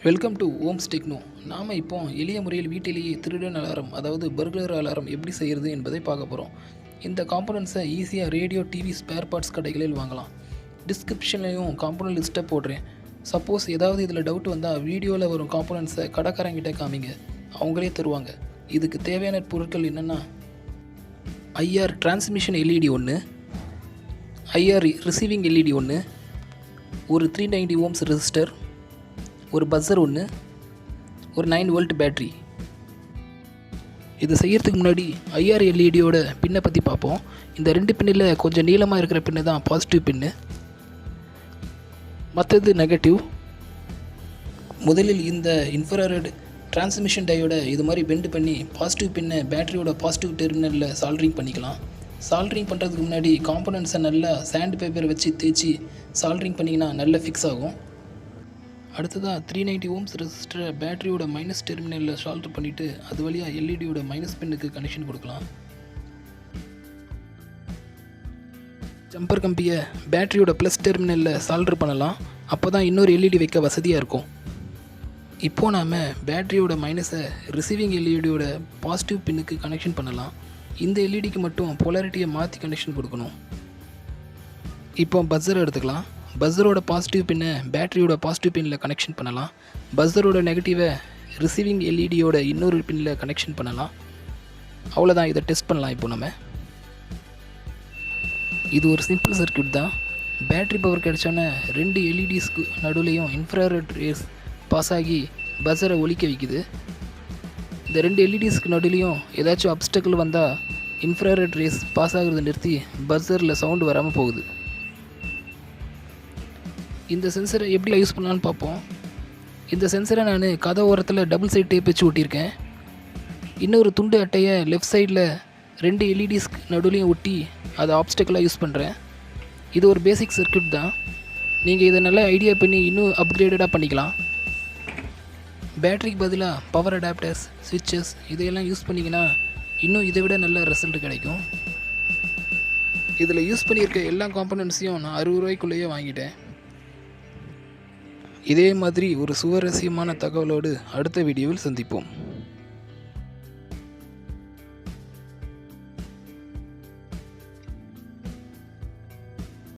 Welcome to ohms techno. நாம் இப்போ எளிய முறையில் வீட்டிலேயே திருடன் அலாரம் அதாவது பர்க்லர் அலாரம் எப்படி செய்கிறது என்பதை பார்க்க போகிறோம். இந்த காம்போனன்ட்ஸை ஈஸியாக ரேடியோ டிவி ஸ்பேர் பார்ட்ஸ் கடைகளில் வாங்கலாம். டிஸ்கிரிப்ஷன்லையும் காம்போனன்ட் லிஸ்ட்டை போடுறேன். சப்போஸ் ஏதாவது இதில் டவுட் வந்தால் வீடியோவில் வரும் காம்போனன்ட்ஸை கடைக்காரங்கிட்ட காமிங்க, அவங்களே தருவாங்க. இதுக்கு தேவையான பொருட்கள் என்னென்னா ஐஆர் டிரான்ஸ்மிஷன் எல்இடி ஒன்று, ஐஆர் ரிசீவிங் எல்இடி ஒன்று, ஒரு 390 ஓம்ஸ் ரெசிஸ்டர், ஒரு பஸ்ஸர் ஒன்று, ஒரு 9 வோல்ட் பேட்ரி. இதை செய்கிறதுக்கு முன்னாடி ஐஆர் எல்இடியோட பின்னை பற்றி பார்ப்போம். இந்த 2 பின்னில் கொஞ்சம் நீளமாக இருக்கிற பின்னு தான் பாசிட்டிவ் பின்னு, மற்றது நெகட்டிவ். முதலில் இந்த இன்ஃப்ராரெட் டிரான்ஸ்மிஷன் டயோட இது மாதிரி பெண்டு பண்ணி பாசிட்டிவ் பின்னை பேட்டரியோட பாசிட்டிவ் டெர்மினலில் சால்ட்ரிங் பண்ணிக்கலாம். சால்ட்ரிங் பண்ணுறதுக்கு முன்னாடி காம்போனன்ட்ஸை நல்லா சாண்ட் பேப்பர் வச்சு தேய்ச்சி சால்ட்ரிங் பண்ணிங்கன்னா நல்லா ஃபிக்ஸ் ஆகும். அடுத்ததாக 390 ஓம்ஸ் ரெசிஸ்டரை பேட்டரியோட மைனஸ் டெர்மினலில் சால்ட்ரு பண்ணிவிட்டு அது வழியாக எல்இடியோட மைனஸ் பின்னுக்கு கனெக்ஷன் கொடுக்கலாம். ஜம்பர் கம்பியை பேட்டரியோட ப்ளஸ் டெர்மினலில் சால்ட்ரு பண்ணலாம். அப்போ தான் இன்னொரு எல்இடி வைக்க வசதியாக இருக்கும். இப்போது நாம் பேட்டரியோட மைனஸை ரிசீவிங் எல்இடியோட பாசிட்டிவ் பின்னுக்கு கனெக்ஷன் பண்ணலாம். இந்த எல்இடிக்கு மட்டும் போலாரிட்டியை மாற்றி கனெக்ஷன் கொடுக்கணும். இப்போ பஸ்ஸர் எடுத்துக்கலாம். பஸ்ஸரோட பாசிட்டிவ் பின்னை பேட்டரியோட பாசிட்டிவ் பின்னில் கனெக்ஷன் பண்ணலாம். பஸ்ஸரோட நெகட்டிவை ரிசீவிங் எல்இடியோட இன்னொரு பின்னில் கனெக்ஷன் பண்ணலாம். அவ்வளோதான், இதை டெஸ்ட் பண்ணலாம். இப்போ நம்ம இது ஒரு சிம்பிள் சர்க்யூட் தான். பேட்டரி பவர் கிடைச்சோன்னே 2 எல்இடிஸ்க்கு நடுவுலையும் இன்ஃப்ராரெட் ரேஸ் பாஸ் ஆகி பஸ்ஸரை ஒலிக்க வைக்குது. இந்த 2 எல்இடிஸ்க்கு நடுவுலையும் ஏதாச்சும் அப்டக்கிள் வந்தால் இன்ஃப்ராரெட் ரேஸ் பாஸ் ஆகிறத நிறுத்தி பஸ்ஸரில் சவுண்டு வராமல் போகுது. இந்த சென்சரை எப்படி யூஸ் பண்ணலான்னு பார்ப்போம். இந்த சென்சரை நான் கதை ஓரத்தில் டபுள் சைட் டேப் வச்சு ஒட்டியிருக்கேன். இன்னொரு துண்டு அட்டையை லெஃப்ட் சைடில் 2 எல்இடிஸ்க்கு நடுவுலையும் ஒட்டி அதை ஆப்ஸ்டக்கிளாக யூஸ் பண்ணுறேன். இது ஒரு பேசிக் சர்க்யூட் தான். நீங்கள் இதை நல்லா ஐடியா பண்ணி இன்னும் அப்கிரேடடாக பண்ணிக்கலாம். பேட்டரிக்கு பதிலாக பவர் அடாப்டர்ஸ், ஸ்விட்சஸ் இதையெல்லாம் யூஸ் பண்ணிங்கன்னா இன்னும் இதை விட நல்ல ரிசல்ட் கிடைக்கும். இதில் யூஸ் பண்ணியிருக்க எல்லா காம்போனன்ட்ஸையும் நான் 60 ரூபாய்க்குள்ளேயே வாங்கிட்டேன். இதே மாதிரி ஒரு சுவாரஸ்யமான தகவலோடு அடுத்த வீடியோவில் சந்திப்போம்.